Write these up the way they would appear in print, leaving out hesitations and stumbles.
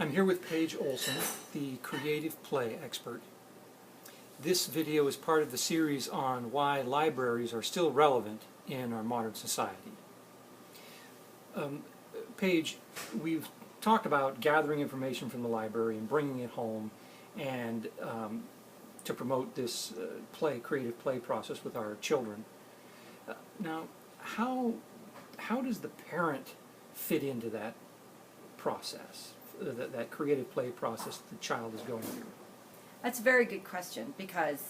I'm here with Paige Olson, the creative play expert. This video is part of the series on why libraries are still relevant in our modern society. Paige, we've talked about gathering information from the library and bringing it home and to promote this creative play process with our children. Now, how does the parent fit into that process, that creative play process the child is going through? That's a very good question, because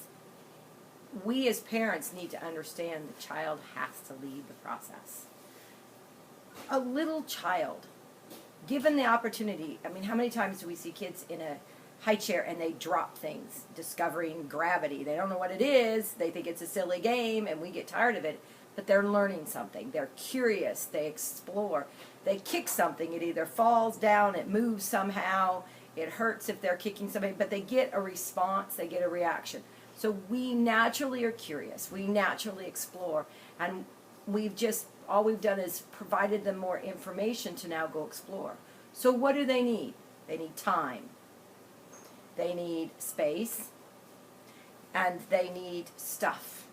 we as parents need to understand the child has to lead the process. A little child, given the opportunity, I mean, how many times do we see kids in a high chair and they drop things, discovering gravity? They don't know what it is, they think it's a silly game, and we get tired of it, but they're learning something. They're curious, they explore. They kick something, it either falls down, it moves somehow, it hurts if they're kicking something, but they get a response, they get a reaction. So we naturally are curious, we naturally explore, and all we've done is provided them more information to now go explore. So what do they need? They need time, they need space, and they need stuff.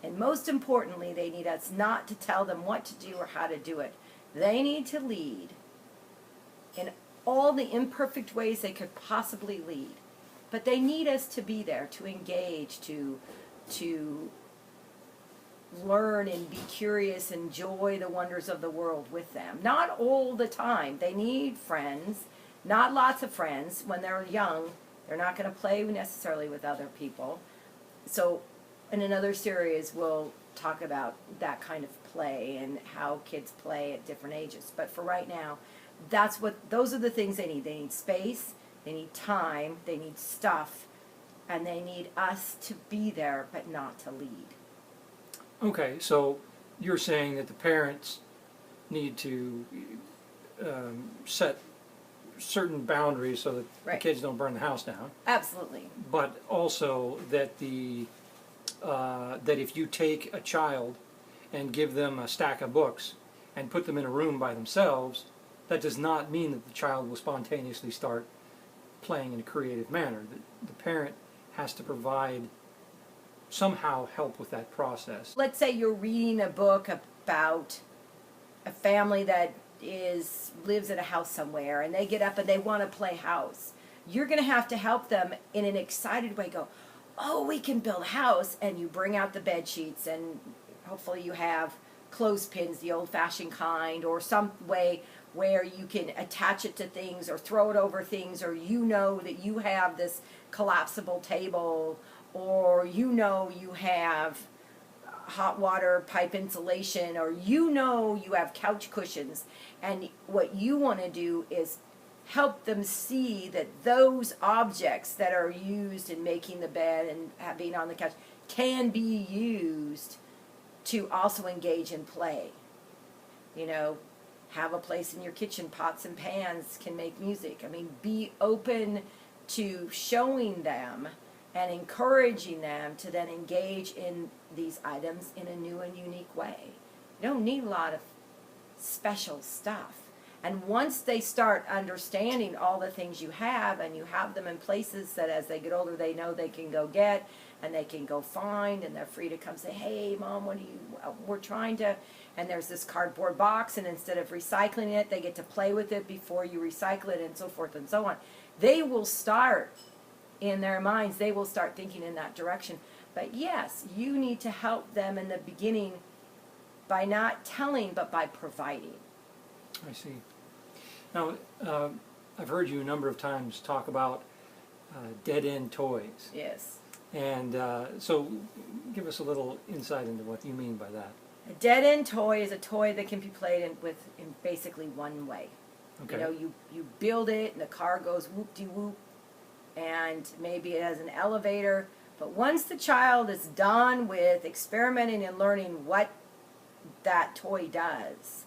And most importantly, they need us not to tell them what to do or how to do it. They need to lead in all the imperfect ways they could possibly lead. But they need us to be there, to engage, to learn and be curious, enjoy the wonders of the world with them. Not all the time. They need friends, not lots of friends. When they're young, they're not going to play necessarily with other people. So in another series, we'll talk about that kind of play and how kids play at different ages. But for right now, those are the things they need. They need space, they need time, they need stuff, and they need us to be there but not to lead. Okay, so you're saying that the parents need to set certain boundaries so that Right. the kids don't burn the house down. Absolutely. But also that that if you take a child and give them a stack of books and put them in a room by themselves, that does not mean that the child will spontaneously start playing in a creative manner. The parent has to provide somehow help with that process. Let's say you're reading a book about a family that lives in a house somewhere, and they get up and they want to play house. You're going to help them in an excited way. Go, oh, we can build a house, and you bring out the bed sheets, and hopefully you have clothespins, the old-fashioned kind, or some way where you can attach it to things or throw it over things, or you know that you have this collapsible table, or you know you have hot water pipe insulation, or you know you have couch cushions, and what you want to do is help them see that those objects that are used in making the bed and being on the couch can be used to also engage in play. You know, have a place in your kitchen, pots and pans can make music. I mean, be open to showing them and encouraging them to then engage in these items in a new and unique way. You don't need a lot of special stuff. And once they start understanding all the things you have, and you have them in places that as they get older they know they can go get and they can go find, and they're free to come say, hey Mom, we're trying to, and there's this cardboard box, and instead of recycling it, they get to play with it before you recycle it, and so forth and so on. They will start, in their minds, they will start thinking in that direction. But yes, you need to help them in the beginning by not telling, but by providing. I see. Now, I've heard you a number of times talk about dead-end toys. Yes. And so give us a little insight into what you mean by that. A dead-end toy is a toy that can be played in basically one way. Okay. You know, you build it and the car goes whoop-de-whoop, and maybe it has an elevator. But once the child is done with experimenting and learning what that toy does,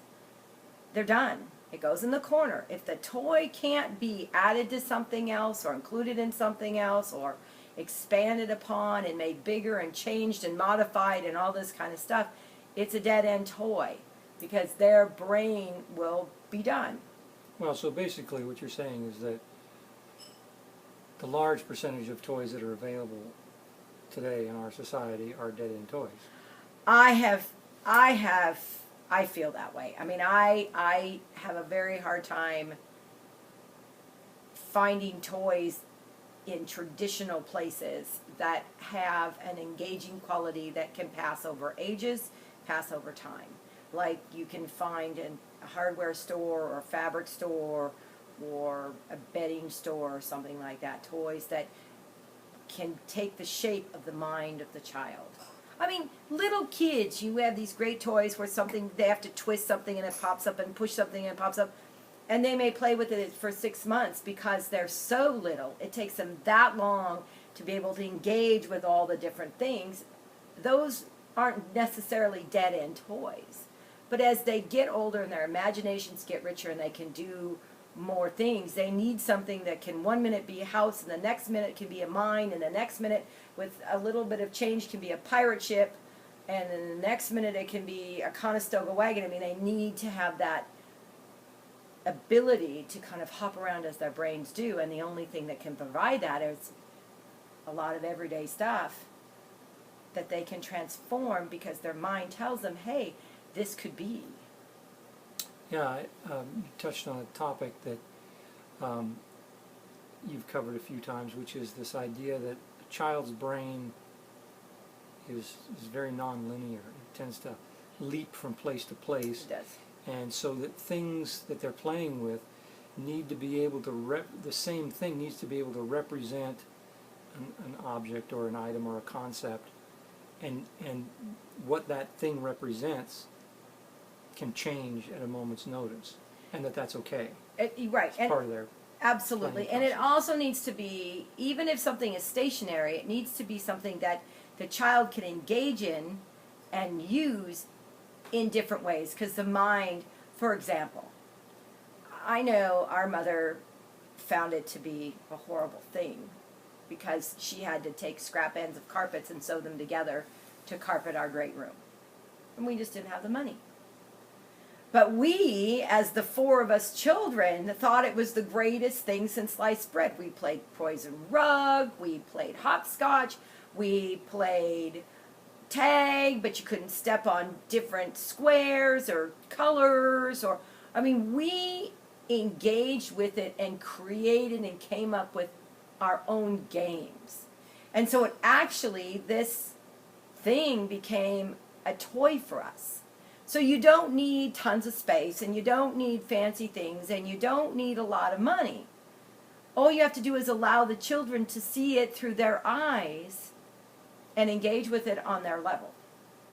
they're done. It goes in the corner. If the toy can't be added to something else or included in something else or expanded upon and made bigger and changed and modified and all this kind of stuff, it's a dead-end toy, because their brain will be done. Well, so basically what you're saying is that the large percentage of toys that are available today in our society are dead-end toys. I feel that way. I mean, I have a very hard time finding toys in traditional places that have an engaging quality that can pass over ages, pass over time. Like you can find in a hardware store or a fabric store or a bedding store or something like that, toys that can take the shape of the mind of the child. I mean, little kids, you have these great toys where something, they have to twist something and it pops up, and push something and it pops up, and they may play with it for 6 months because they're so little. It takes them that long to be able to engage with all the different things. Those aren't necessarily dead-end toys. But as they get older and their imaginations get richer and they can do more things, they need something that can 1 minute be a house and the next minute can be a mine, and the next minute with a little bit of change can be a pirate ship, and then the next minute it can be a Conestoga wagon. I mean, they need to have that ability to kind of hop around as their brains do, and the only thing that can provide that is a lot of everyday stuff that they can transform because their mind tells them, hey, this could be. Yeah, you touched on a topic that you've covered a few times, which is this idea that a child's brain is very nonlinear. It tends to leap from place to place. It does. And so that things that they're playing with need to be able to, the same thing needs to be able to represent an object or an item or a concept, and what that thing represents can change at a moment's notice, and that's okay. Right. It's part of their absolutely. And it also needs to be, even if something is stationary, it needs to be something that the child can engage in and use in different ways. Because the mind, for example, I know our mother found it to be a horrible thing because she had to take scrap ends of carpets and sew them together to carpet our great room. And we just didn't have the money. But we, as the 4 of us children, thought it was the greatest thing since sliced bread. We played poison rug, we played hopscotch, we played tag, but you couldn't step on different squares or colors, or, I mean, we engaged with it and created and came up with our own games. And so it actually, this thing became a toy for us. So you don't need tons of space, and you don't need fancy things, and you don't need a lot of money. All you have to do is allow the children to see it through their eyes and engage with it on their level.